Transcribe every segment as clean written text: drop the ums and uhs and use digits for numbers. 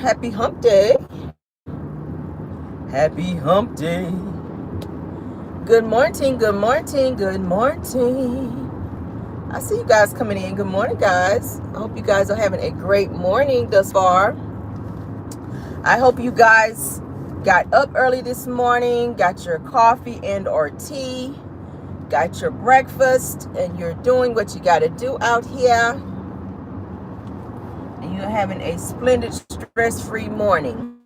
Happy hump day. Happy hump day. Good morning, good morning, good morning. I see you guys coming in. Good morning, guys. I hope you guys are having a great morning thus far. I hope you guys got up early this morning, got your coffee and or tea, got your breakfast, and you're doing what you got to do out here. And you're having a splendid, stress-free morning.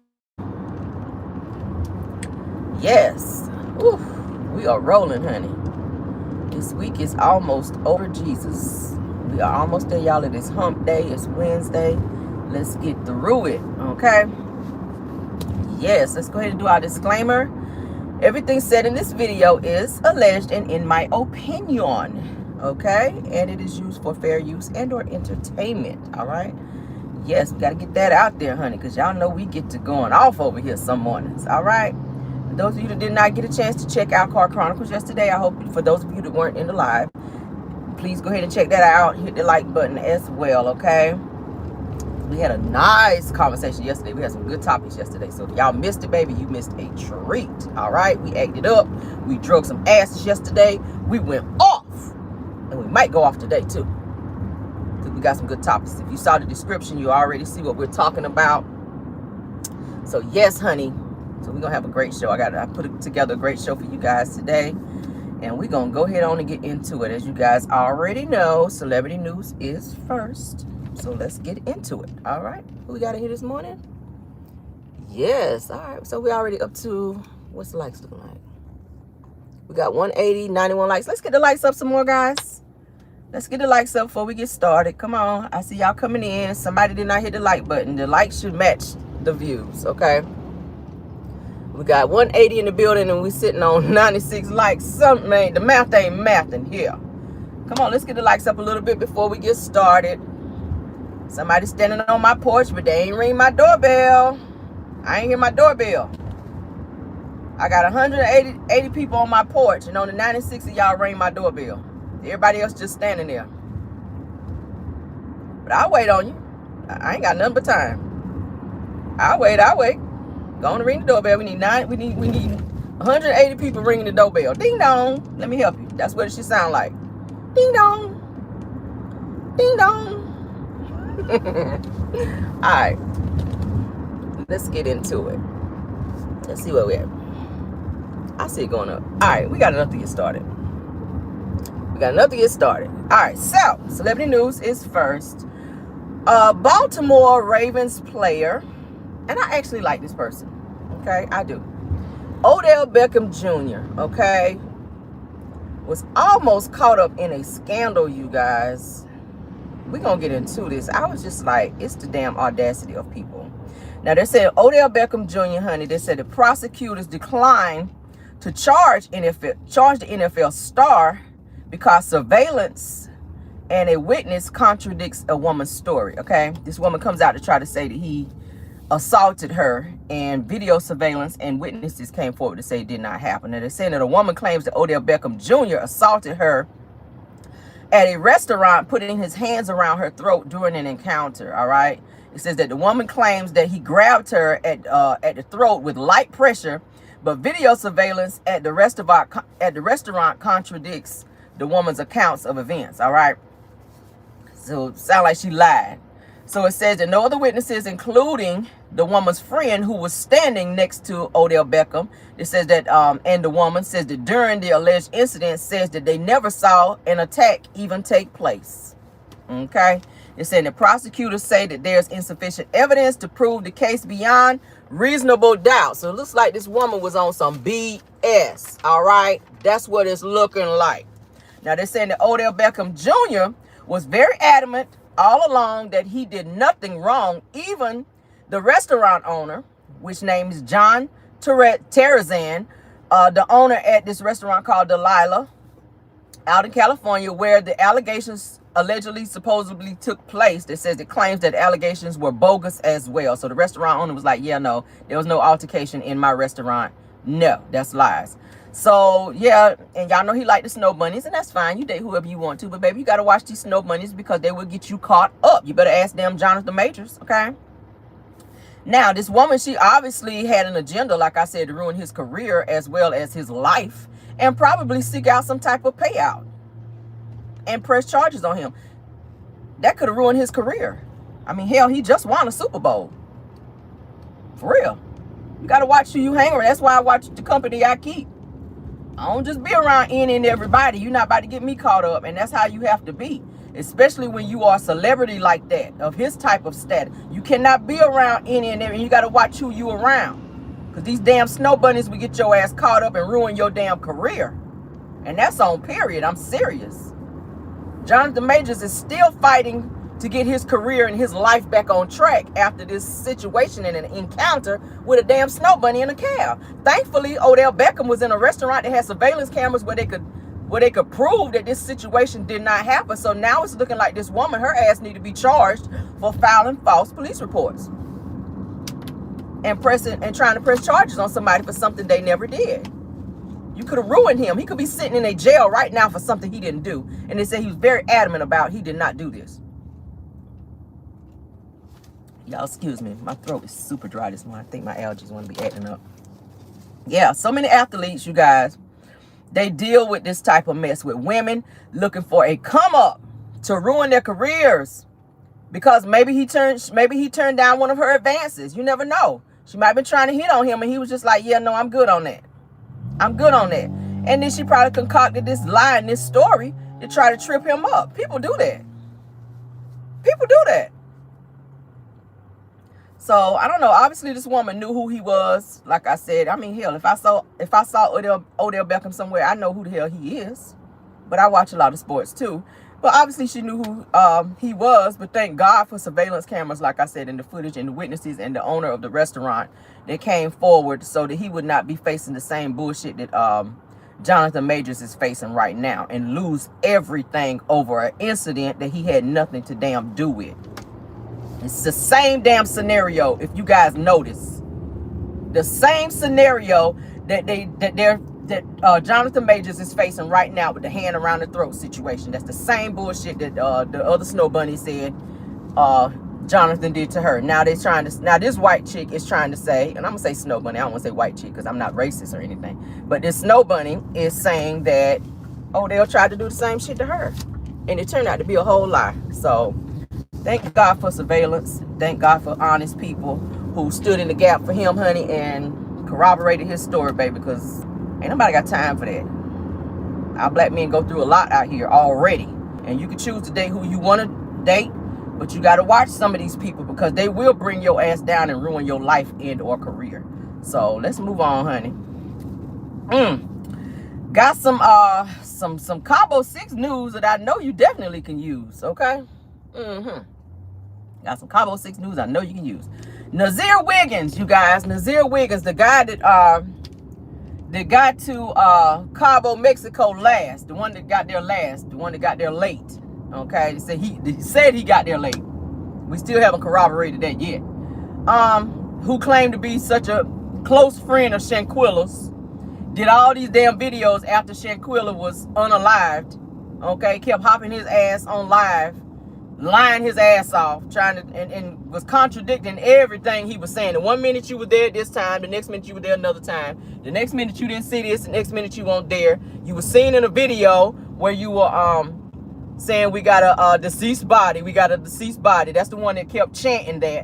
Yes. Oof. We are rolling, honey. This week is almost over, Jesus. We are almost there, y'all. It is hump day. It's Wednesday. Let's get through it, okay? Yes, let's go ahead and do our disclaimer. Everything said in this video is alleged and in my opinion, okay? And it is used for fair use and or entertainment, all right? Yes, we got to get that out there, honey, because y'all know we get to going off over here some mornings, all right? Those of you that did not get a chance to check out Chronicles yesterday, I hope for those of you that weren't in the live, please go ahead and check that out. Hit the like button as well, okay? We had a nice conversation yesterday. We had some good topics yesterday. So if y'all missed it, baby, you missed a treat, all right? We acted up. We drug some asses yesterday. We went off. And we might go off today, too, because we got some good topics. If you saw the description, you already see what we're talking about. So, yes, honey. So we're going to have a great show. I put together a great show for you guys today. And we're going to go ahead on and get into it. As you guys already know, celebrity news is first. So let's get into it. All right. Who we got in here this morning? Yes. All right. So we're already up to, what's the likes looking like? We got 180, 91 likes. Let's get the likes up some more, guys. Let's get the likes up before we get started. Come on. I see y'all coming in. Somebody did not hit the like button. The likes should match the views. Okay. We got 180 in the building and we sitting on 96 likes. Something ain't, the math ain't mathing here. Come on, let's get the likes up a little bit before we get started. Somebody standing on my porch, but they ain't ring my doorbell. I ain't hear my doorbell. I got 180 people on my porch, and on the 96 of y'all ring my doorbell. Everybody else just standing there. But I'll wait on you. I ain't got nothing but time. I'll wait. Go on and ring the doorbell. We need 180 people ringing the doorbell. Ding dong. Let me help you. That's what it should sound like. Ding dong. Ding dong. All right. Let's get into it. Let's see where we're at. I see it going up. All right. We got enough to get started. All right. So, celebrity news is first. Baltimore Ravens player. And I actually like this person, okay? I do. Odell Beckham Jr., okay, was almost caught up in a scandal, you guys. We're going to get into this. I was just like, it's the damn audacity of people. Now, they said Odell Beckham Jr., honey, they said the prosecutors declined to charge the NFL star because surveillance and a witness contradicts a woman's story, okay? This woman comes out to try to say that he assaulted her, and video surveillance and witnesses came forward to say it did not happen. And they're saying that a woman claims that Odell Beckham Jr. assaulted her at a restaurant, putting his hands around her throat during an encounter. All right. It says that the woman claims that he grabbed her at the throat with light pressure, but video surveillance at the restaurant contradicts the woman's accounts of events. All right. So it sounds like she lied. So it says that no other witnesses, including the woman's friend who was standing next to Odell Beckham, it says that, and the woman says that during the alleged incident, says that they never saw an attack even take place. Okay. It's saying the prosecutors say that there's insufficient evidence to prove the case beyond reasonable doubt. So it looks like this woman was on some BS. All right. That's what it's looking like. Now they're saying that Odell Beckham Jr. was very adamant all along that he did nothing wrong. Even the restaurant owner, which name is John Terrazan, the owner at this restaurant called Delilah out in California, where the allegations supposedly took place, that says it claims that allegations were bogus as well. So the restaurant owner was like, yeah, no, there was no altercation in my restaurant. No, that's lies. So, yeah, and y'all know he liked the snow bunnies, and that's fine. You date whoever you want to. But, baby, you got to watch these snow bunnies because they will get you caught up. You better ask them Jonathan Majors, okay? Now, this woman, she obviously had an agenda, like I said, to ruin his career as well as his life, and probably seek out some type of payout and press charges on him. That could have ruined his career. I mean, hell, he just won a Super Bowl. For real. You got to watch who you hang around. That's why I watch the company I keep. I don't just be around any and everybody. You're not about to get me caught up. And that's how you have to be. Especially when you are a celebrity like that, of his type of status. You cannot be around any and every. You got to watch who you around. Because these damn snow bunnies will get your ass caught up and ruin your damn career. And that's on period. I'm serious. Jonathan Majors is still fighting to get his career and his life back on track after this situation and an encounter with a damn snow bunny in a cab. Thankfully, Odell Beckham was in a restaurant that had surveillance cameras where they could prove that this situation did not happen. So now it's looking like this woman, her ass need to be charged for filing false police reports and trying to press charges on somebody for something they never did. You could have ruined him. He could be sitting in a jail right now for something he didn't do. And they said he was very adamant about he did not do this. Y'all, excuse me. My throat is super dry this morning. I think my allergies want to be acting up. Yeah, so many athletes, you guys, they deal with this type of mess with women looking for a come up to ruin their careers because maybe he turned down one of her advances. You never know. She might have been trying to hit on him and he was just like, yeah, no, I'm good on that. I'm good on that. And then she probably concocted this lie and this story to try to trip him up. People do that. People do that. So I don't know. Obviously, this woman knew who he was. Like I said, I mean, hell, if I saw Odell Beckham somewhere, I know who the hell he is. But I watch a lot of sports too. But obviously, she knew who he was. But thank God for surveillance cameras, like I said, and the footage and the witnesses and the owner of the restaurant that came forward so that he would not be facing the same bullshit that Jonathan Majors is facing right now and lose everything over an incident that he had nothing to damn do with. It's the same damn scenario, if you guys notice. The same scenario that Jonathan Majors is facing right now with the hand around the throat situation. That's the same bullshit that the other snow bunny said Jonathan did to her. Now this white chick is trying to say, and I'm gonna say snow bunny, I don't want to say white chick because I'm not racist or anything. But this snow bunny is saying that Odell tried to do the same shit to her. And it turned out to be a whole lie. So thank God for surveillance. Thank God for honest people who stood in the gap for him, honey, and corroborated his story, baby, because ain't nobody got time for that. Our black men go through a lot out here already. And you can choose to date who you want to date, but you got to watch some of these people because they will bring your ass down and ruin your life and or career. So let's move on, honey. Got some Combo 6 news that I know you definitely can use, okay? Got some Combo 6 news I know you can use. Nazir Wiggins, you guys. Nazir Wiggins, the guy that got to Cabo, Mexico last. The one that got there last. The one that got there late. Okay? He said he got there late. We still haven't corroborated that yet. Who claimed to be such a close friend of Shanquilla's. Did all these damn videos after Shanquilla was unalived. Okay? Kept hopping his ass on live. Lying his ass off, trying to and was contradicting everything he was saying. The 1 minute you were there this time, the next minute you were there another time. The next minute you didn't see this, the next minute you weren't there. You were seen in a video where you were saying we got a deceased body. We got a deceased body. That's the one that kept chanting that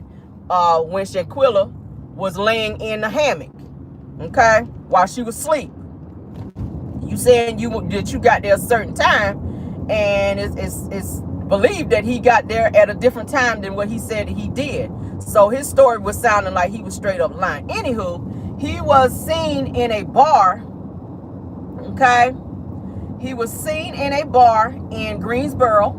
when Shanquilla was laying in the hammock, okay, while she was asleep. You saying that you got there a certain time, and it's believed that he got there at a different time than what he said he did. So his story was sounding like he was straight up lying. Anywho, he was seen in a bar, okay? He was seen in a bar in Greensboro,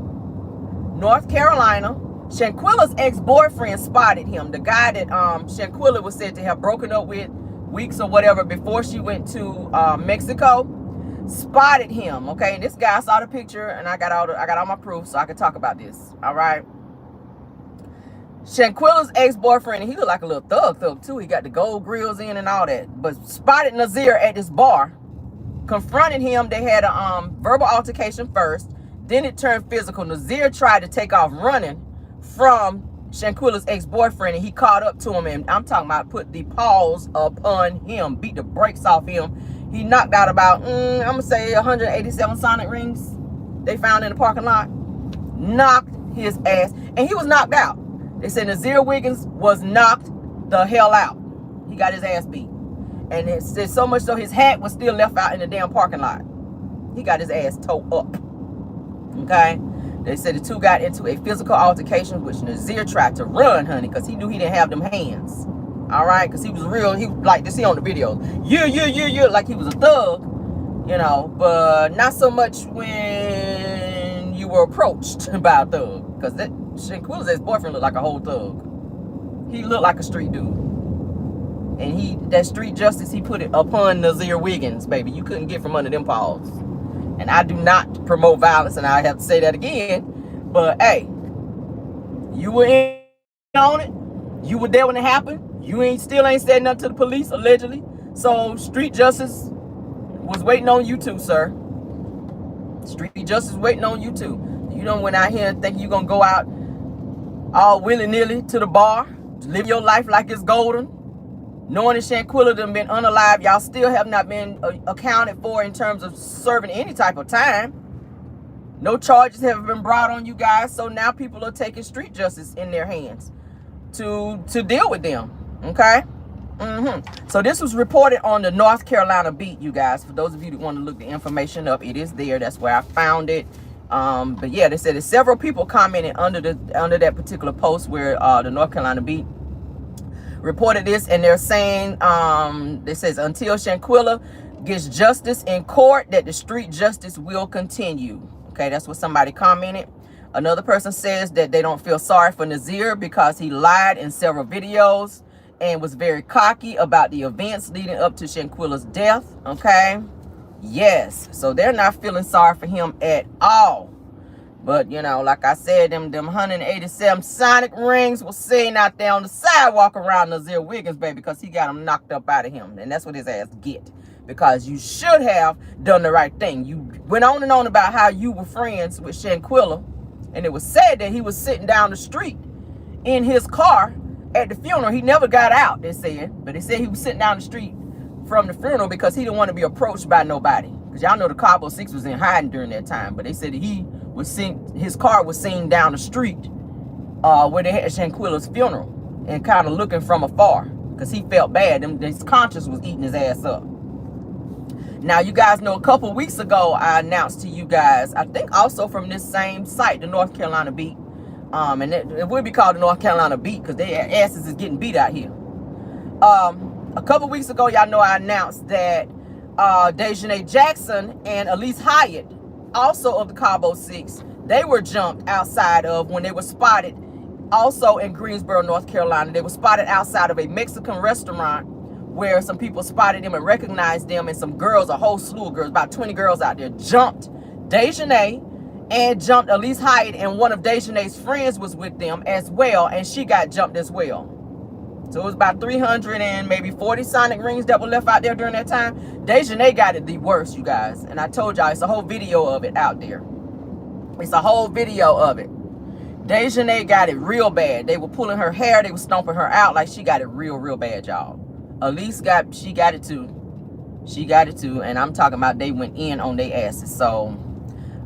North Carolina. Shanquilla's ex-boyfriend spotted him. The guy that Shanquilla was said to have broken up with weeks or whatever before she went to Mexico. Spotted him, okay? And this guy saw the picture, and I got all my proof, so I could talk about this. All right. Shanquilla's ex-boyfriend, he looked like a little thug too. He got the gold grills in and all that. But spotted Nazir at this bar, confronted him. They had a verbal altercation first. Then it turned physical. Nazir tried to take off running from Shanquilla's ex-boyfriend, and he caught up to him, and I'm talking about put the paws upon him, beat the brakes off him. He knocked out about, I'm going to say 187 sonic rings they found in the parking lot. Knocked his ass, and he was knocked out. They said Nazir Wiggins was knocked the hell out. He got his ass beat. And it said so much so his hat was still left out in the damn parking lot. He got his ass towed up. Okay? They said the two got into a physical altercation, which Nazir tried to run, honey, because he knew he didn't have them hands. All right? Because he was real. He like to see on the videos. Yeah, like he was a thug, you know, but not so much when you were approached by a thug. Because that Shanquilla's ex-boyfriend looked like a whole thug. He looked like a street dude. And that street justice, he put it upon Nazir Wiggins, baby. You couldn't get from under them paws. And I do not promote violence, and I have to say that again. But hey, you were in on it. You were there when it happened. You still ain't said nothing to the police, allegedly. So street justice was waiting on you too, sir. Street justice waiting on you too. You don't went out here and think you're gonna go out all willy-nilly to the bar, live your life like it's golden. Knowing that Shanquilla done been unalive, y'all still have not been accounted for in terms of serving any type of time. No charges have been brought on you guys, so now people are taking street justice in their hands to deal with them. Okay? So this was reported on the North Carolina beat, you guys. For those of you that want to look the information up, it is there. That's where I found it. But yeah, they said that several people commented under that particular post where the North Carolina beat reported this, and they're saying it says until Shanquilla gets justice in court, that the street justice will continue. Okay, that's what somebody commented. Another person says that they don't feel sorry for Nazir because he lied in several videos and was very cocky about the events leading up to Shanquilla's death. Okay, yes, so they're not feeling sorry for him at all. But, you know, like I said, them 187 sonic rings was sitting out there on the sidewalk around Nazir Wiggins, baby, because he got them knocked up out of him. And that's what his ass get. Because you should have done the right thing. You went on and on about how you were friends with Shanquilla. And it was said that he was sitting down the street in his car at the funeral. He never got out, they said. But they said he was sitting down the street from the funeral because he didn't want to be approached by nobody. Because y'all know the Cabo 6 was in hiding during that time. But they said that his car was seen down the street where they had Shanquilla's funeral, and kind of looking from afar because he felt bad. His conscience was eating his ass up. Now, you guys know a couple weeks ago, I announced to you guys, I think also from this same site, the North Carolina beat, and it would be called the North Carolina beat because their asses is getting beat out here. A couple weeks ago, y'all know I announced that Dejanay Jackson and Elise Hyatt, also of the Cabo 6, they were jumped outside of when they were spotted also in Greensboro, North Carolina. They were spotted outside of a Mexican restaurant where some people spotted them and recognized them, and some girls, a whole slew of girls, about 20 girls out there, jumped Dejanay and jumped Elise Hyatt, and one of Dejanay's friends was with them as well, and she got jumped as well. So it was about 300 and maybe 40 sonic rings that were left out there during that time. Dejanay got it the worst, you guys. And I told y'all, it's a whole video of it out there. It's a whole video of it. Dejanay got it real bad. They were pulling her hair. They were stomping her out like she got it real bad, y'all. Elise she got it too. She got it too. And I'm talking about they went in on their asses. So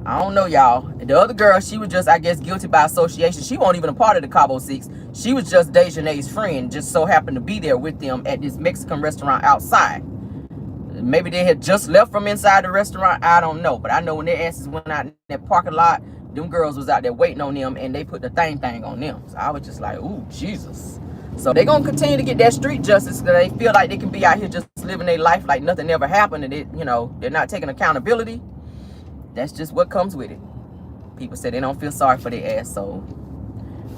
I don't know, y'all. The other girl, she was just, I guess, guilty by association. She wasn't even a part of the Cabo 6. She was just Dejanay's friend, just so happened to be there with them at this Mexican restaurant outside. Maybe they had just left from inside the restaurant. I don't know. But I know when their asses went out in that parking lot, them girls was out there waiting on them, and they put the thing on them. So I was just like, ooh, Jesus. So they're going to continue to get that street justice because they feel like they can be out here just living their life like nothing ever happened, and it, you know, they're not taking accountability. That's just what comes with it. People say they don't feel sorry for their ass, so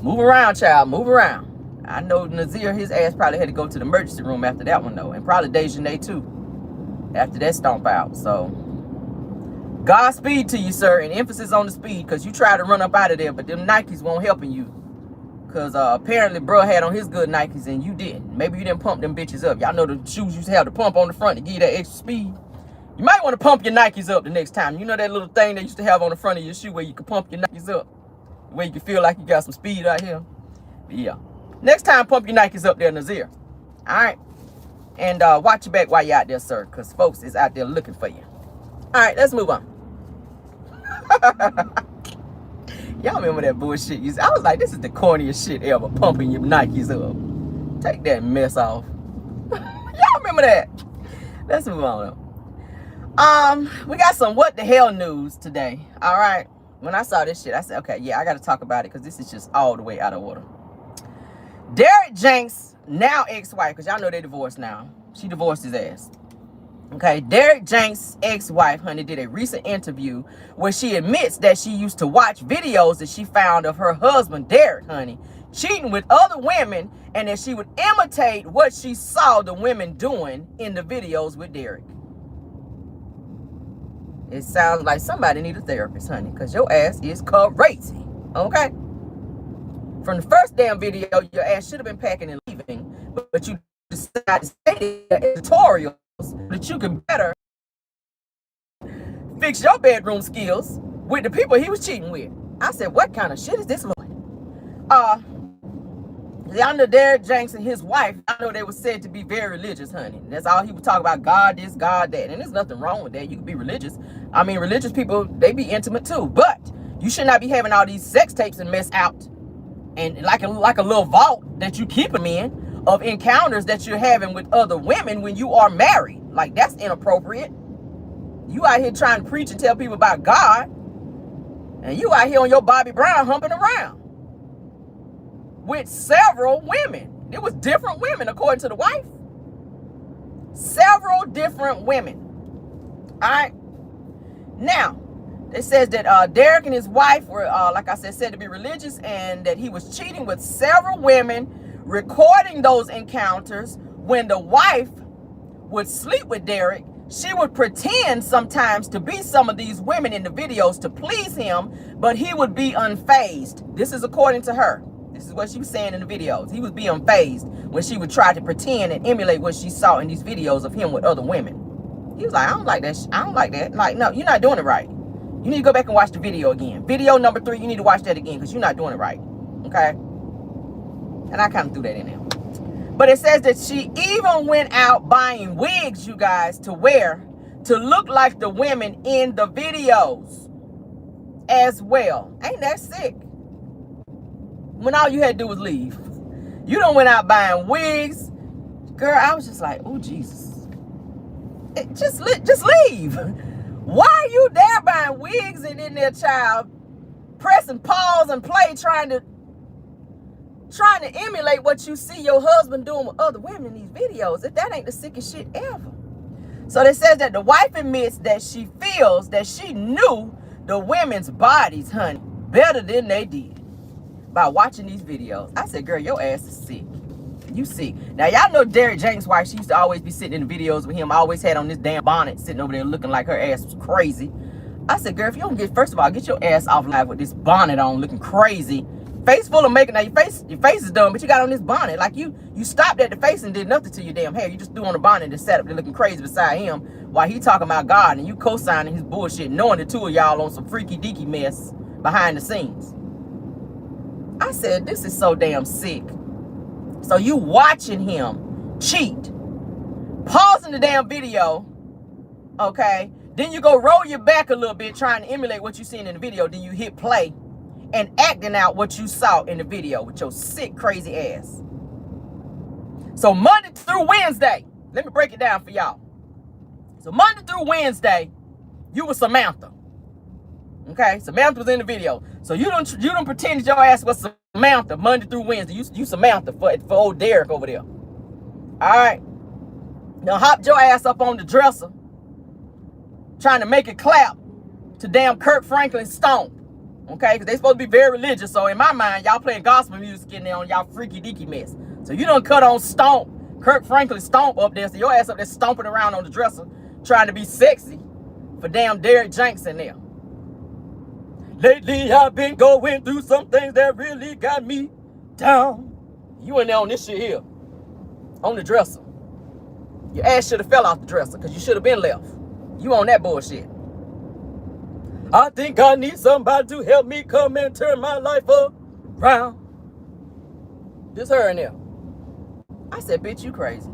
move around, child. Move around. I know Nazir, his ass probably had to go to the emergency room after that one, though. And probably Dejanay, too, after that stomp out. So Godspeed to you, sir. And emphasis on the speed, because you try to run up out of there, but them Nikes won't helping you. Because apparently, bro had on his good Nikes, and you didn't. Maybe you didn't pump them bitches up. Y'all know the shoes used to have the pump on the front to give you that extra speed. You might want to pump your Nikes up the next time. You know that little thing they used to have on the front of your shoe where you could pump your Nikes up? Where you can feel like you got some speed out here? Yeah. Next time, pump your Nikes up there, Nazir. All right. And watch your back while you're out there, sir, because folks is out there looking for you. All right, let's move on. Y'all remember that bullshit? I was like, this is the corniest shit ever, pumping your Nikes up. Take that mess off. Y'all remember that? Let's move on, though. We got some what the hell news today. All right. When I saw this shit, I said, okay, yeah, I got to talk about it because this is just all the way out of order. Derrick Janx, now ex-wife, because y'all know they divorced now. She divorced his ass. Okay, Derrick Janx' ex-wife, honey, did a recent interview where she admits that she used to watch videos that she found of her husband, Derrick, honey, cheating with other women, and that she would imitate what she saw the women doing in the videos with Derrick. It sounds like somebody need a therapist, honey, because your ass is crazy, okay? From the first damn video, your ass should have been packing and leaving, but you decided to stay there in tutorials that you can better fix your bedroom skills with the people he was cheating with. I said, what kind of shit is this, Lord? Y'all know Derrick Janx and his wife, I know they were said to be very religious, honey. That's all he would talk about, God this, God that. And there's nothing wrong with that. You can be religious. I mean, religious people, they be intimate too. But you should not be having all these sex tapes and mess out. And like a little vault that you keep them in of encounters that you're having with other women when you are married. Like, that's inappropriate. You out here trying to preach and tell people about God, and you out here on your Bobby Brown humping around with several women. It was different women, according to the wife. Several different women. All right. Now, it says that Derrick and his wife were, like I said to be religious, and that he was cheating with several women, recording those encounters. When the wife would sleep with Derrick, she would pretend sometimes to be some of these women in the videos to please him, but he would be unfazed. This is according to her. This is what she was saying in the videos. He would be unfazed when she would try to pretend and emulate what she saw in these videos of him with other women. He was like, I don't like that. I don't like that. Like, no, you're not doing it right. You need to go back and watch the video again. Video number 3, you need to watch that again because you're not doing it right. Okay? And I kind of threw that in there. But it says that she even went out buying wigs, you guys, to wear to look like the women in the videos as well. Ain't that sick? When all you had to do was leave. You done went out buying wigs. Girl, I was just like, oh, Jesus. Just leave. Why are you there buying wigs and in there, child, pressing pause and play, trying to emulate what you see your husband doing with other women in these videos? If that ain't the sickest shit ever. So it says that the wife admits that she feels that she knew the women's bodies, honey, better than they did by watching these videos. I said, girl, your ass is sick. You sick. Now, y'all know Derrick Janx' wife. She used to always be sitting in the videos with him. Always had on this damn bonnet, sitting over there looking like her ass was crazy. I said, girl, if you don't first of all, get your ass off live with this bonnet on, looking crazy. Face full of makeup. Now, your face is done, but you got on this bonnet. Like, you stopped at the face and did nothing to your damn hair. You just threw on the bonnet and sat up there looking crazy beside him while he talking about God and you co-signing his bullshit, knowing the two of y'all on some freaky deaky mess behind the scenes. I said, this is so damn sick. So you watching him cheat, pausing the damn video, okay? Then you go roll your back a little bit trying to emulate what you seen in the video. Then you hit play and acting out what you saw in the video with your sick, crazy ass. So Monday through Wednesday, let me break it down for y'all. So Monday through Wednesday, you were Samantha. Okay, Samantha was in the video. So you don't pretend that your ass was Samantha Monday through Wednesday. You Samantha for old Derrick over there. All right. Now hopped your ass up on the dresser, trying to make it clap to damn Kirk Franklin's Stomp. Okay, because they supposed to be very religious. So in my mind, y'all playing gospel music in there on y'all freaky deaky mess. So you done cut on Stomp, Kirk Franklin's Stomp up there. So your ass up there stomping around on the dresser, trying to be sexy for damn Derrick Janx in there. Lately, I've been going through some things that really got me down. You in there on this shit here, on the dresser. Your ass should have fell off the dresser because you should have been left. You on that bullshit. I think I need somebody to help me come and turn my life around. Just her in there. I said, bitch, you crazy.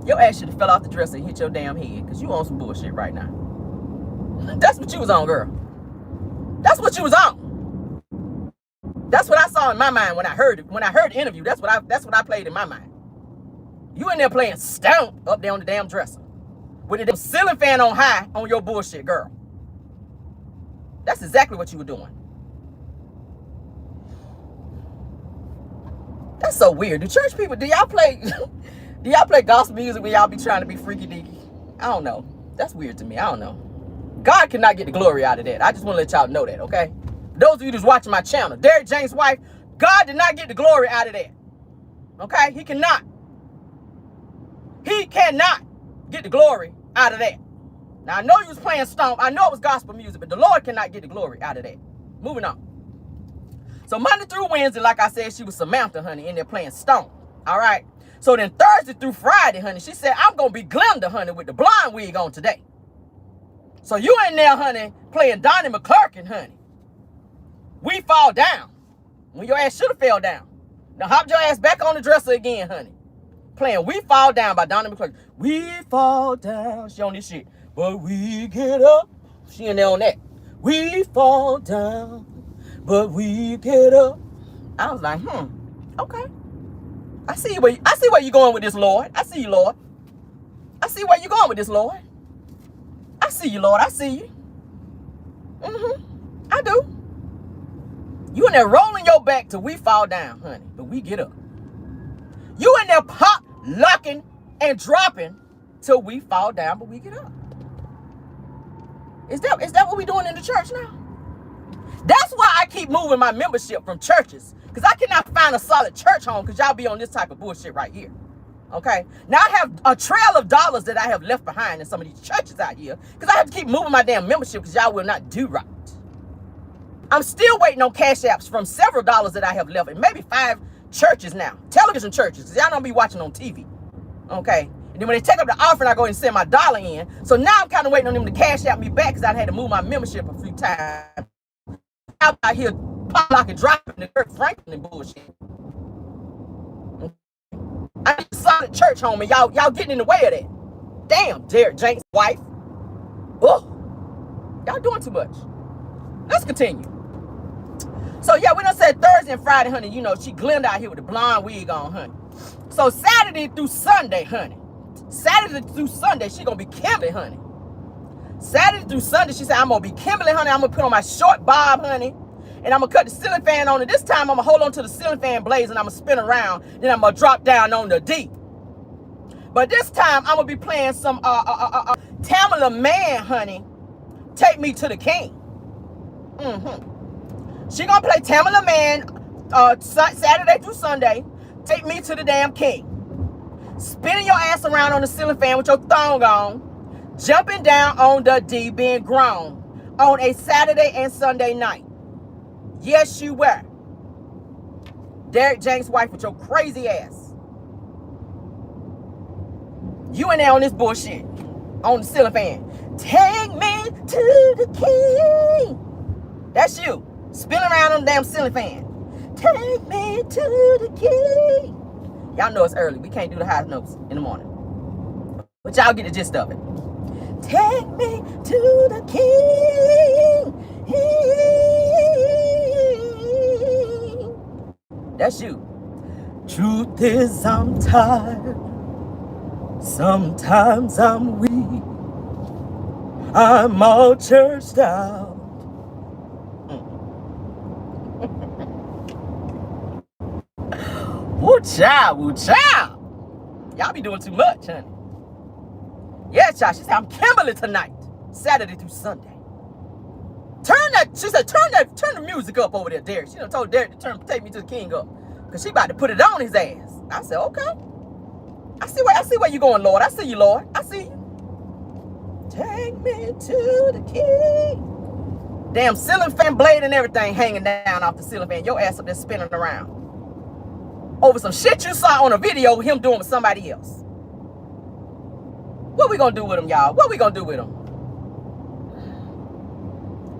Your ass should have fell off the dresser and hit your damn head because you on some bullshit right now. That's what you was on, girl. That's what you was on. That's what I saw in my mind when I heard it. When I heard the interview, that's what I played in my mind. You in there playing stomp up there on the damn dresser with the ceiling fan on high on your bullshit, girl. That's exactly what you were doing. That's so weird. Do church people, do y'all play gospel music when y'all be trying to be freaky deaky? I don't know. That's weird to me. I don't know. God cannot get the glory out of that. I just want to let y'all know that, okay? Those of you that's watching my channel, Derrick Janx' wife, God did not get the glory out of that. Okay? He cannot. He cannot get the glory out of that. Now, I know you was playing stomp. I know it was gospel music, but the Lord cannot get the glory out of that. Moving on. So Monday through Wednesday, like I said, she was Samantha, honey, in there playing stomp. All right? So then Thursday through Friday, honey, she said, I'm going to be Glenda, honey, with the blonde wig on today. So you in there, honey, playing Donnie McClurkin, honey. We fall down. When your ass should have fell down. Now hop your ass back on the dresser again, honey. Playing We Fall Down by Donnie McClurkin. We fall down. She on this shit. But we get up. She in there on that. We fall down. But we get up. I was like, okay. I see where you're going with this, Lord. I see you, Lord. I see where you're going with this, Lord. I see you, Lord. I see you. I do. You in there rolling your back till we fall down, honey. But we get up. You in there pop, locking, and dropping till we fall down, but we get up. Is that what we doing in the church now? That's why I keep moving my membership from churches. Because I cannot find a solid church home because y'all be on this type of bullshit right here. Okay? Now I have a trail of dollars that I have left behind in some of these churches out here. Because I have to keep moving my damn membership because y'all will not do right. I'm still waiting on Cashaps from several dollars that I have left. And maybe 5 churches now. Television churches. Because y'all don't be watching on TV. Okay? And then when they take up the offering, I go and send my dollar in. So now I'm kind of waiting on them to cash out me back because I had to move my membership a few times. I'm out here pop lock and dropping the Kirk Franklin and bullshit. I need a solid church home and y'all getting in the way of that. Damn, Derrick Janx' wife. Oh, y'all doing too much. Let's continue. So yeah, we done said Thursday and Friday, honey. You know, she Glenda out here with the blonde wig on, honey. So Saturday through Sunday, honey. Saturday through Sunday, she gonna be Kimberly, honey. Saturday through Sunday, she said, I'm gonna be Kimberly, honey. I'm gonna put on my short bob, honey. And I'm gonna cut the ceiling fan on it. This time I'm gonna hold on to the ceiling fan blaze and I'm gonna spin around. Then I'm gonna drop down on the D. But this time I'm gonna be playing some Tamala Man, honey. Take Me to the King. She gonna play Tamala Man Saturday through Sunday. Take Me to the damn King. Spinning your ass around on the ceiling fan with your thong on. Jumping down on the D, being grown on a Saturday and Sunday night. Yes, you were. Derrick Janx' wife with your crazy ass. You in there on this bullshit. On the ceiling fan. Take me to the king. That's you. Spin around on the damn ceiling fan. Take me to the king. Y'all know it's early. We can't do the high notes in the morning. But y'all get the gist of it. Take me to the king. That's you. Truth is I'm tired. Sometimes I'm weak. I'm all churched out. Woo child, woo child. Y'all be doing too much, honey. Yeah, child. She said, I'm Kimberly tonight. Saturday through Sunday. She said, turn the music up over there, Derrick. She done told Derrick to take me to the king up. Because she about to put it on his ass. I said, okay. I see where you going, Lord. I see you, Lord. I see you. Take me to the king. Damn ceiling fan blade and everything hanging down off the ceiling fan. Your ass up there spinning around. Over some shit you saw on a video of him doing with somebody else. What we gonna do with him, y'all? What we gonna do with him?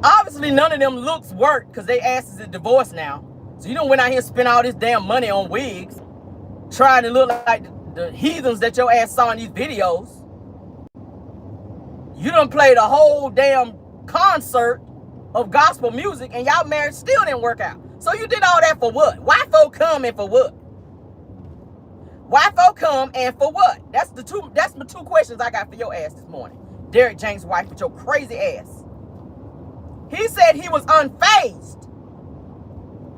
Obviously, none of them looks work because they asses is divorced now. So you don't went out here and spent all this damn money on wigs, trying to look like the heathens that your ass saw in these videos. You done played a whole damn concert of gospel music and y'all marriage still didn't work out. So you did all that for what? Why folk come and for what? Why folk come and for what? That's the two questions I got for your ass this morning. Derrick Janx' wife with your crazy ass. He said he was unfazed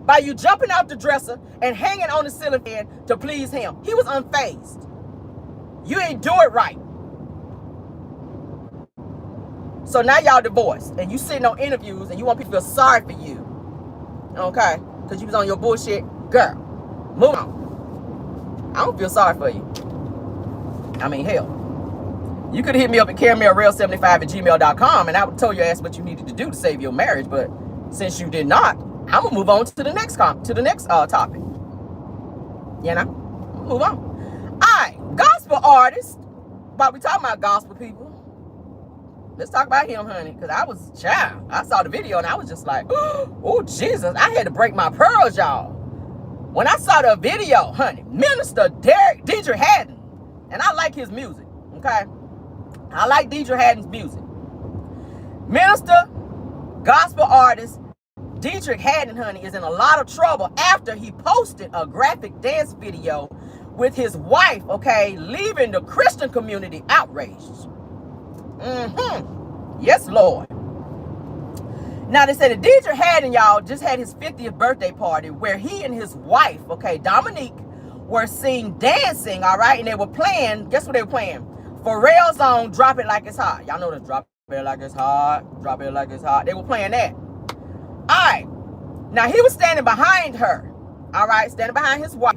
by you jumping out the dresser and hanging on the ceiling fan to please him. He was unfazed. You ain't do it right. So now y'all divorced and you sitting on interviews and you want people to feel sorry for you. Okay? Because you was on your bullshit. Girl, move on. I don't feel sorry for you. I mean, hell. You could hit me up at caremerrell75@gmail.com and I would tell your ass what you needed to do to save your marriage. But since you did not, I'm gonna move on to the next topic. You know, move on. All right, gospel artist. But we talking about gospel people. Let's talk about him, honey. Cause I saw the video and I was just like, oh Jesus! I had to break my pearls, y'all. When I saw the video, honey, Minister Derrick Haddon, and I like his music. Okay, I like Derrick Haddon's music. Minister, gospel artist. Derrick Haddon, honey, is in a lot of trouble after he posted a graphic dance video with his wife, okay, leaving the Christian community outraged. Yes, Lord. Now, they said that Derrick Haddon, y'all, just had his 50th birthday party where he and his wife, okay, Dominique, were seen dancing, all right, and they were playing, guess what they were playing? For Rell's own Drop It Like It's Hot. Y'all know the Drop It Like It's Hot, Drop It Like It's Hot. They were playing that. All right. Now, he was standing behind her. All right. Standing behind his wife,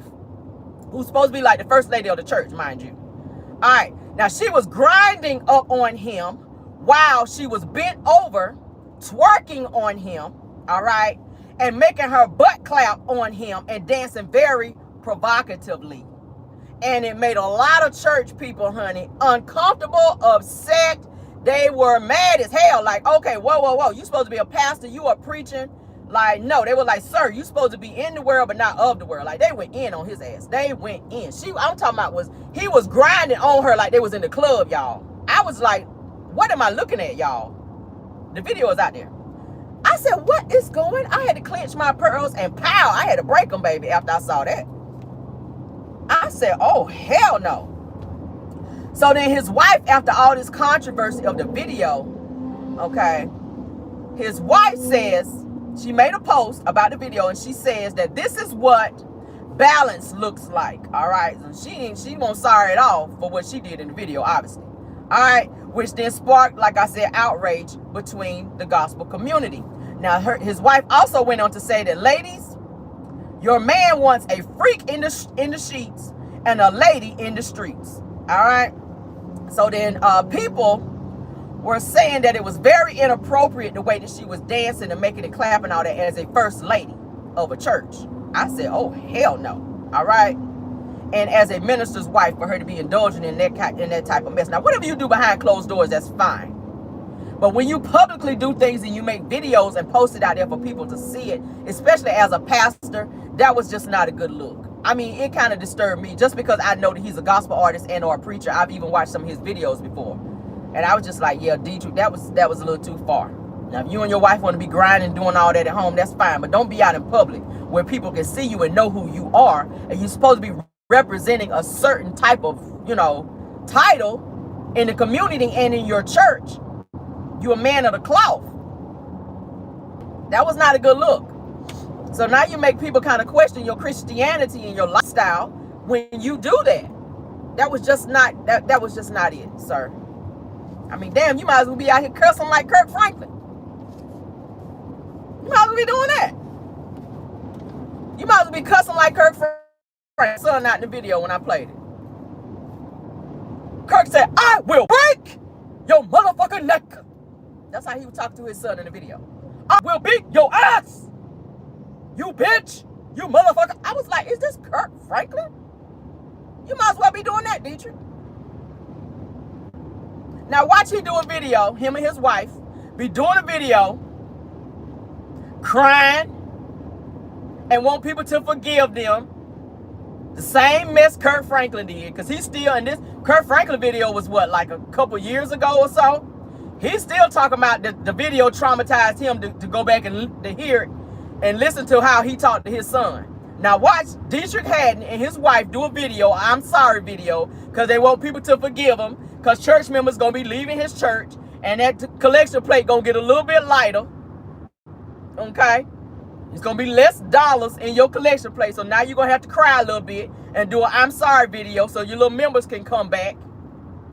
who's supposed to be like the first lady of the church, mind you. All right. Now, she was grinding up on him while she was bent over, twerking on him. All right. And making her butt clap on him and dancing very provocatively. And it made a lot of church people, honey, uncomfortable, upset. They were mad as hell. Like, okay, whoa. You supposed to be a pastor. You are preaching. Like, no. They were like, sir, you supposed to be in the world, but not of the world. Like, they went in on his ass. They went in. I'm talking about he was grinding on her like they was in the club, y'all. I was like, what am I looking at, y'all? The video is out there. I said, what is going? I had to clench my pearls and pow. I had to break them, baby, after I saw that. I said, oh, hell no. So then his wife, after all this controversy of the video, okay, his wife says, she made a post about the video and she says that this is what balance looks like, all right? So she won't sorry at all for what she did in the video, obviously, all right? Which then sparked, like I said, outrage between the gospel community. Now, his wife also went on to say that, ladies, your man wants a freak in the sheets and a lady in the streets, all right? So then people were saying that it was very inappropriate the way that she was dancing and making it clap and all that as a first lady of a church. I said, oh, hell no. All right. And as a minister's wife, for her to be indulging in that type of mess. Now, whatever you do behind closed doors, that's fine. But when you publicly do things and you make videos and post it out there for people to see it, especially as a pastor, that was just not a good look. I mean, it kind of disturbed me just because I know that he's a gospel artist and or a preacher. I've even watched some of his videos before. And I was just like, yeah, Derrick, that was a little too far. Now, if you and your wife want to be grinding, doing all that at home, that's fine. But don't be out in public where people can see you and know who you are. And you're supposed to be representing a certain type of, title in the community and in your church. You're a man of the cloth. That was not a good look. So now you make people kind of question your Christianity and your lifestyle when you do that. That was just not that was just not it, sir. I mean, damn, you might as well be out here cursing like Kirk Franklin. You might as well be doing that. You might as well be cussing like Kirk Franklin. Son out in the video when I played it. Kirk said, I will break your motherfucking neck. That's how he would talk to his son in the video. I will beat your ass. You bitch. You motherfucker. I was like, is this Kirk Franklin? You might as well be doing that, Derrick. Now watch he do a video, him and his wife, be doing a video, crying and want people to forgive them. The same mess Kurt Franklin did, because he's still in this. Kurt Franklin video was what, like a couple years ago or so? He's still talking about the video traumatized him to go back and to hear it and listen to how he talked to his son. Now watch Derrick and his wife do a video, I'm sorry video, because they want people to forgive him, because church members going to be leaving his church, and that collection plate going to get a little bit lighter. Okay? It's going to be less dollars in your collection plate, so now you're going to have to cry a little bit and do an I'm sorry video so your little members can come back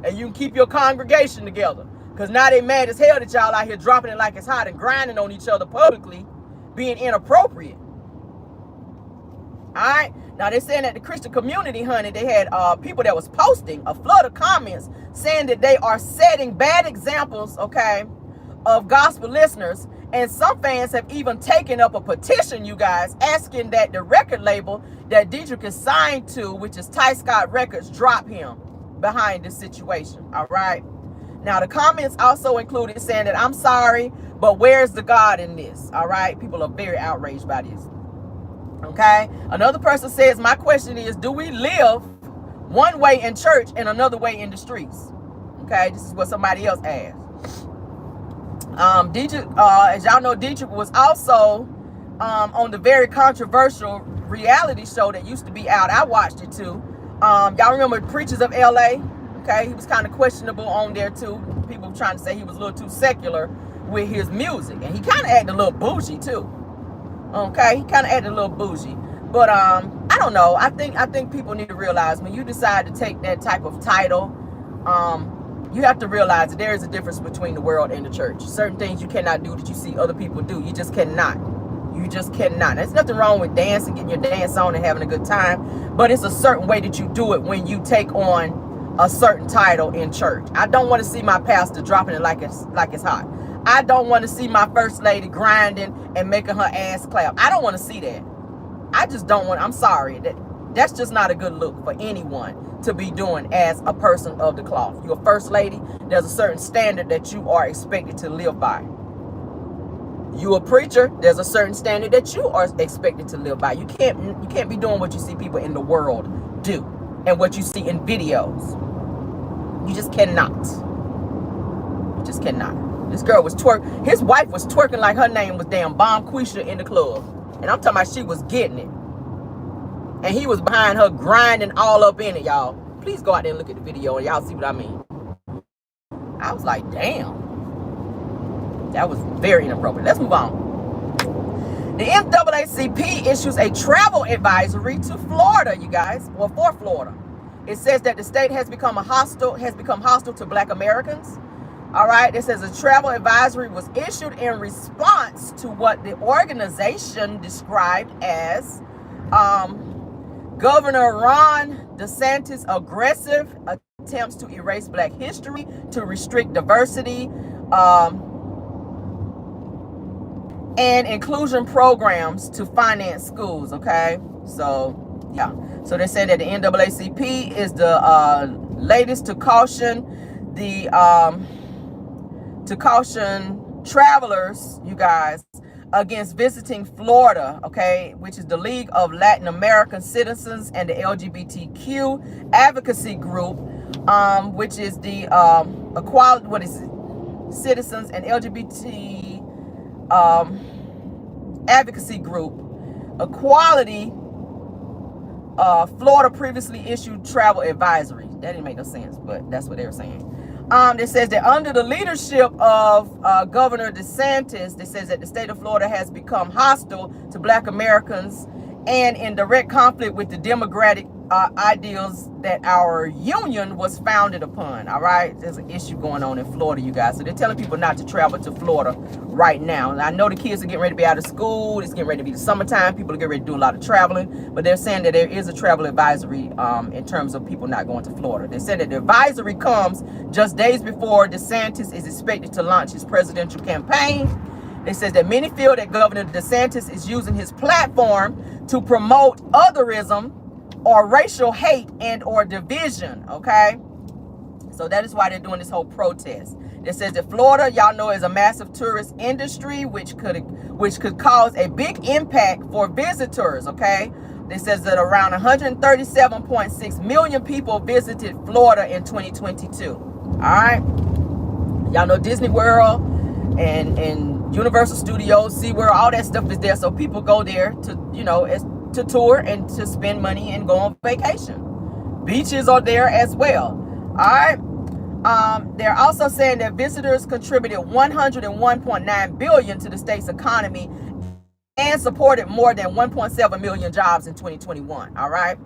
and you can keep your congregation together. Because now they mad as hell that y'all out here dropping it like it's hot and grinding on each other publicly, being inappropriate. Alright, now they're saying that the Christian community, honey, they had people that was posting a flood of comments saying that they are setting bad examples, okay, of gospel listeners. And some fans have even taken up a petition, you guys, asking that the record label that Derrick is signed to, which is Ty Scott Records, drop him behind this situation. All right. Now, the comments also included saying that I'm sorry, but where's the God in this? All right. People are very outraged by this. Okay. Another person says, my question is, do we live one way in church and another way in the streets? Okay. This is what somebody else asked. Derrick, as y'all know, Derrick was also on the very controversial reality show that used to be out. I watched it too. Y'all remember Preachers of LA? Okay, he was kind of questionable on there too. People were trying to say he was a little too secular with his music, and he kind of acted a little bougie too. Okay, he kind of acted a little bougie. But I don't know. I think people need to realize when you decide to take that type of title, you have to realize that there is a difference between the world and the church. Certain things you cannot do that you see other people do. You just cannot. You just cannot. There's nothing wrong with dancing, getting your dance on and having a good time. But it's a certain way that you do it when you take on a certain title in church. I don't want to see my pastor dropping it like it's hot. I don't want to see my first lady grinding and making her ass clap. I don't want to see that. I just don't want. I'm sorry. That's just not a good look for anyone to be doing as a person of the cloth. You're a first lady. There's a certain standard that you are expected to live by. You a preacher. There's a certain standard that you are expected to live by. You can't be doing what you see people in the world do and what you see in videos. You just cannot. You just cannot. This girl was twerking. His wife was twerking like her name was damn Bomb Quisha in the club. And I'm talking about she was getting it. And he was behind her grinding all up in it, y'all. Please go out there and look at the video and y'all see what I mean. I was like, damn. That was very inappropriate. Let's move on. The NAACP issues a travel advisory to Florida, you guys. Well, for Florida. It says that the state has become hostile to Black Americans. All right. It says a travel advisory was issued in response to what the organization described as Governor Ron DeSantis' aggressive attempts to erase Black history, to restrict diversity, and inclusion programs to finance schools. Okay, so yeah, so they say that the NAACP is the latest to caution travelers, you guys, against visiting Florida, okay, which is the League of Latin American Citizens and the LGBTQ advocacy group, which is the equality, what is it? Citizens and LGBT advocacy group. Equality, Florida previously issued travel advisory. That didn't make no sense, but that's what they were saying. It says that under the leadership of Governor DeSantis, it says that the state of Florida has become hostile to Black Americans and in direct conflict with the democratic ideals that our union was founded upon. All right, there's an issue going on in Florida, you guys. So they're telling people not to travel to Florida right now. And I know the kids are getting ready to be out of school. It's getting ready to be the summertime. People are getting ready to do a lot of traveling, but they're saying that there is a travel advisory in terms of people not going to Florida. They said that the advisory comes just days before DeSantis is expected to launch his presidential campaign. It says that many feel that Governor DeSantis is using his platform to promote otherism or racial hate and or division, okay? So that is why they're doing this whole protest. It says that Florida, y'all know, is a massive tourist industry, which could cause a big impact for visitors, okay? It says that around 137.6 million people visited Florida in 2022. All right? Y'all know Disney World and Universal Studios, SeaWorld, all that stuff is there. So people go there to, you know, to tour and to spend money and go on vacation. Beaches are there as well. All right. They're also saying that visitors contributed $101.9 billion to the state's economy and supported more than 1.7 million jobs in 2021. All right.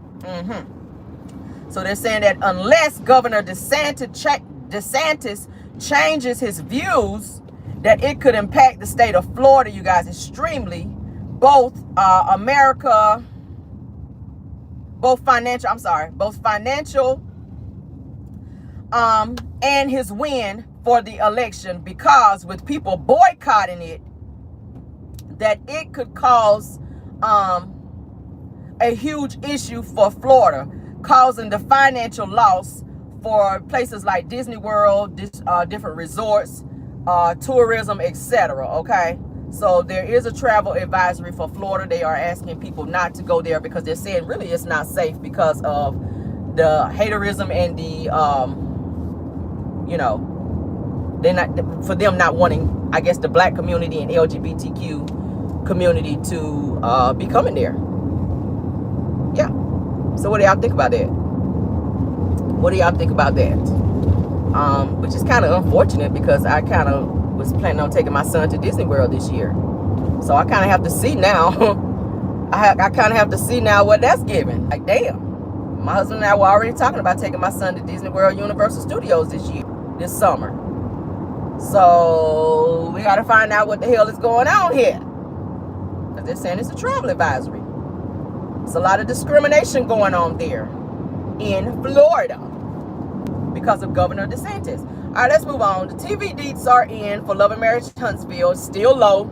So they're saying that unless Governor DeSantis changes his views, that it could impact the state of Florida, you guys, extremely. Both financial and his win for the election, because with people boycotting it, that it could cause a huge issue for Florida, causing the financial loss for places like Disney World, different resorts, tourism, etc. Okay, so there is a travel advisory for Florida. They are asking people not to go there because they're saying really it's not safe because of the haterism and the you know, they're not, for them not wanting, I guess, the black community and LGBTQ community to be coming there. Yeah. So what do y'all think about that? What do y'all think about that? Which is kind of unfortunate because I kind of was planning on taking my son to Disney World this year. So I kind of have to see now. I kind of have to see now what that's giving. Like, damn. My husband and I were already talking about taking my son to Disney World Universal Studios this summer. So we got to find out what the hell is going on here. Because they're saying it's a travel advisory. It's a lot of discrimination going on there in Florida because of Governor DeSantis. All right, let's move on. The TV deets are in for Love and Marriage Huntsville. Still low.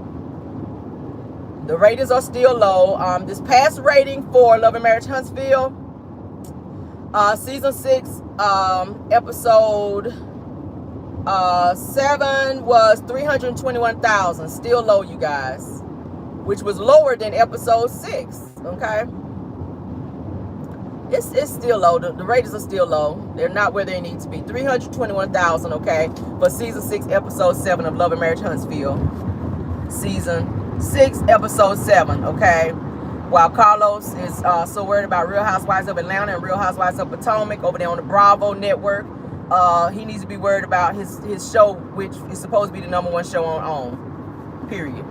The ratings are still low. This past rating for Love and Marriage Huntsville, season 6, episode 7 was 321,000. Still low, you guys, which was lower than episode 6. Okay, it's still low. The ratings are still low. They're not where they need to be. 321,000. Okay, for season 6, episode 7 of Love and Marriage Huntsville, season 6, episode 7. Okay, while Carlos is so worried about Real Housewives of Atlanta and Real Housewives of Potomac over there on the Bravo network, he needs to be worried about his show, which is supposed to be the #1 show on period.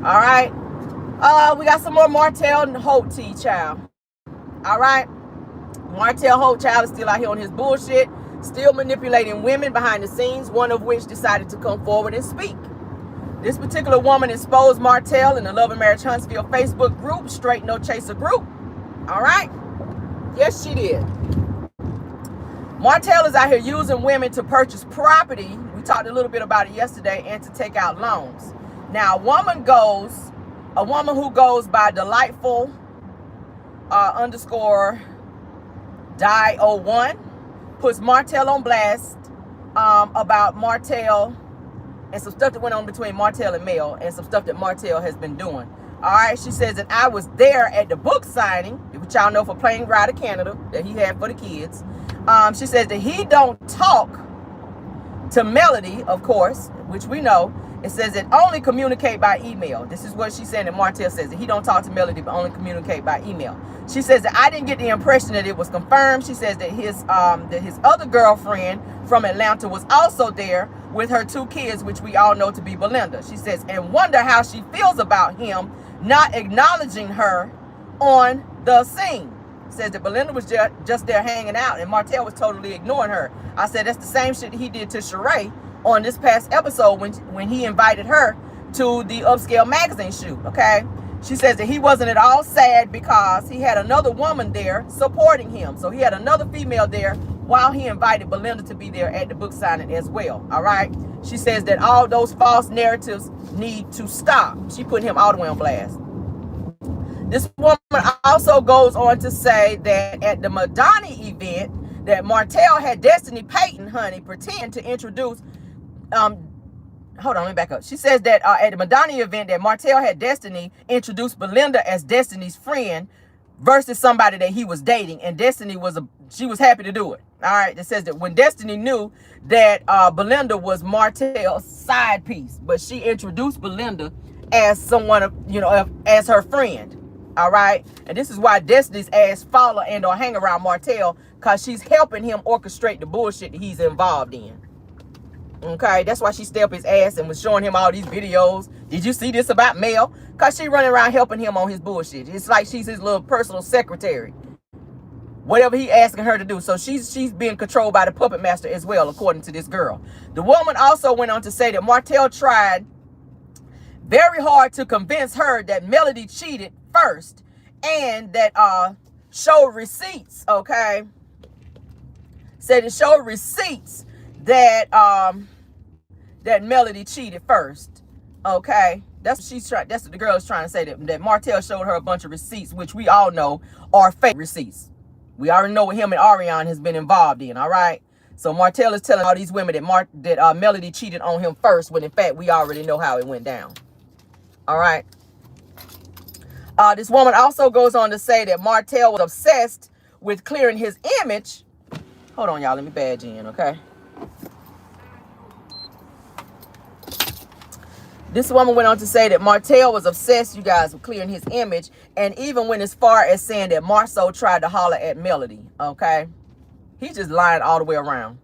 All right, we got some more Martell and Holt tea, child. All right, Martell Holt, child, is still out here on his bullshit, still manipulating women behind the scenes, one of which decided to come forward and speak. This particular woman exposed Martell in the Love and Marriage Huntsville Facebook group, Straight No Chaser group. All right, yes, she did. Martell is out here using women to purchase property. We talked a little bit about it yesterday, and to take out loans. Now, a woman who goes by Delightful _ Die01 puts Martell on blast about Martell and some stuff that went on between Martell and Mel, and some stuff that Martell has been doing. All right, she says that I was there at the book signing, which y'all know, for Plane Ride to Canada that he had for the kids. She says that he don't talk to Melody, of course, which we know. It says that only communicate by email. This is what she's saying, that Martell says that he don't talk to Melody, but only communicate by email. She says that I didn't get the impression that it was confirmed. She says that his other girlfriend from Atlanta was also there with her 2 kids, which we all know to be Belinda. She says, and wonder how she feels about him not acknowledging her on the scene. Says that Belinda was just there hanging out, and Martell was totally ignoring her. I said that's the same shit he did to Sheree on this past episode when he invited her to the Upscale magazine shoot. Okay, she says that he wasn't at all sad because he had another woman there supporting him. So he had another female there while he invited Belinda to be there at the book signing as well. All right, she says that all those false narratives need to stop. She put him all the way on blast. This woman also goes on to say that at the Madani event that Martell had Destiny Payton, honey, pretend to introduce, hold on, let me back up. She says that at the Madonna event that Martell had Destiny introduce Belinda as Destiny's friend versus somebody that he was dating, and Destiny she was happy to do it. All right, it says that when Destiny knew that Belinda was Martell's side piece, but she introduced Belinda as someone, you know, as her friend. All right, and this is why Destiny's ass follow and or hang around Martell, because she's helping him orchestrate the bullshit that he's involved in. Okay, that's why she stepped his ass and was showing him all these videos. Did you see this about Mel? Because she running around helping him on his bullshit. It's like she's his little personal secretary. Whatever he asking her to do. So she's being controlled by the puppet master as well, according to this girl. The woman also went on to say that Martell tried very hard to convince her that Melody cheated first, and that showed receipts, okay? Said it showed receipts that that Melody cheated first, okay? That's what the girl is trying to say, that Martell showed her a bunch of receipts, which we all know are fake receipts. We already know what him and Ariane has been involved in, all right? So Martell is telling all these women that Melody cheated on him first, when in fact we already know how it went down. All right. This woman also goes on to say that Martell was obsessed with clearing his image. Hold on, y'all. Let me badge in, okay? This woman went on to say that Martell was obsessed, you guys, with clearing his image, and even went as far as saying that Marceau tried to holler at Melody, okay? He's just lying all the way around.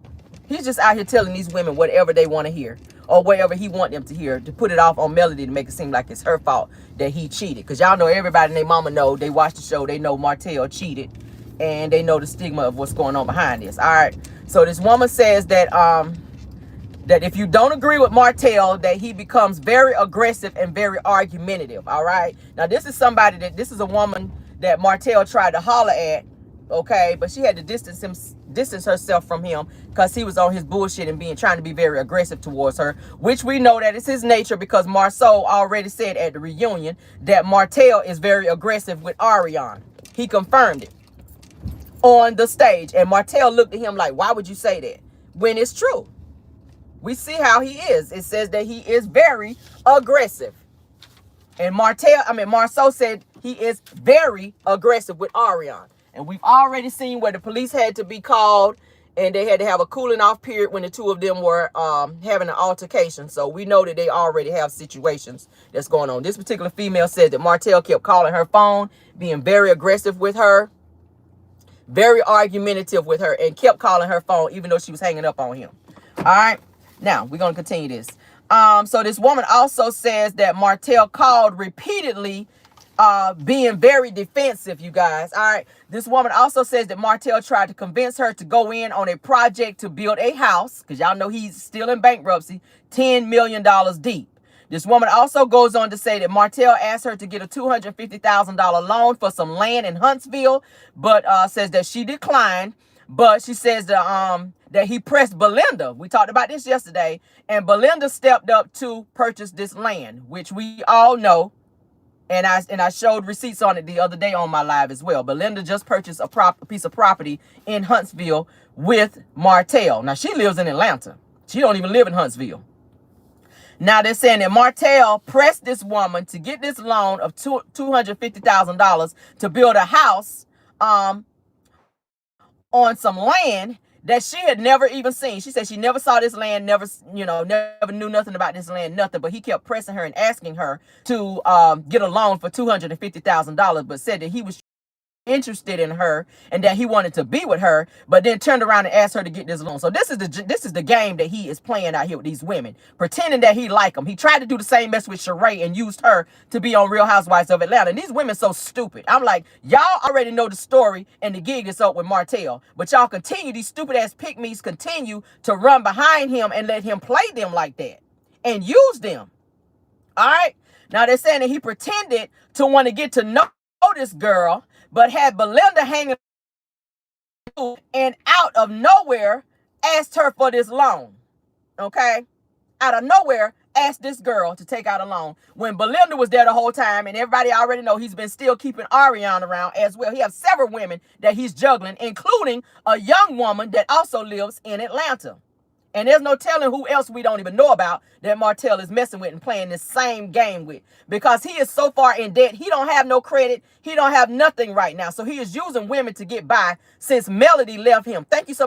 He's just out here telling these women whatever they want to hear, or whatever he want them to hear, to put it off on Melody, to make it seem like it's her fault that he cheated. Because y'all know, everybody and their mama know, they watch the show, they know Martell cheated, and they know the stigma of what's going on behind this. All right. So this woman says that that if you don't agree with Martell, that he becomes very aggressive and very argumentative. All right. Now this is a woman that Martell tried to holler at, okay, but she had to distance herself from him because he was on his bullshit and trying to be very aggressive towards her, which we know that it's his nature, because Marceau already said at the reunion that Martell is very aggressive with Ariane. He confirmed it on the stage, and Martell looked at him like, why would you say that? When it's true. We see how he is. It says that he is very aggressive. And Marceau said he is very aggressive with Ariane. And we've already seen where the police had to be called, and they had to have a cooling off period when the two of them were having an altercation. So we know that they already have situations that's going on. This particular female said that Martell kept calling her phone, being very aggressive with her, very argumentative with her, and kept calling her phone even though she was hanging up on him. All right. Now, we're going to continue this. So this woman also says that Martell called repeatedly, being very defensive, you guys. All right. This woman also says that Martell tried to convince her to go in on a project to build a house, because y'all know he's still in bankruptcy, $10 million deep. This woman also goes on to say that Martell asked her to get a $250,000 loan for some land in Huntsville, but says that she declined. But she says that he pressed Belinda. We talked about this yesterday. And Belinda stepped up to purchase this land, which we all know. And I showed receipts on it the other day on my live as well. Belinda just purchased a piece of property in Huntsville with Martell. Now, she lives in Atlanta. She don't even live in Huntsville. Now, they're saying that Martell pressed this woman to get this loan of $250,000 to build a house on some land that she had never even seen. She said she never saw this land, never knew nothing about this land, nothing. But he kept pressing her and asking her to get a loan for $250,000, but said that he was interested in her and that he wanted to be with her, but then turned around and asked her to get this loan. So this is the game that he is playing out here with these women, pretending that he like them. He tried to do the same mess with Sheree and used her to be on Real Housewives of Atlanta. And these women so stupid. I'm like, y'all already know the story and the gig is up with Martell, but y'all continue, these stupid ass pick-me's continue to run behind him and let him play them like that and use them. All right. Now they're saying that he pretended to want to get to know this girl, but had Belinda hanging, and out of nowhere asked her for this loan. Okay? Out of nowhere asked this girl to take out a loan when Belinda was there the whole time, and everybody already know he's been still keeping Ariana around as well. He has several women that he's juggling, including a young woman that also lives in Atlanta. And there's no telling who else we don't even know about that Martell is messing with and playing this same game with. Because he is so far in debt, he don't have no credit. He don't have nothing right now. So he is using women to get by since Melody left him. Thank you so much.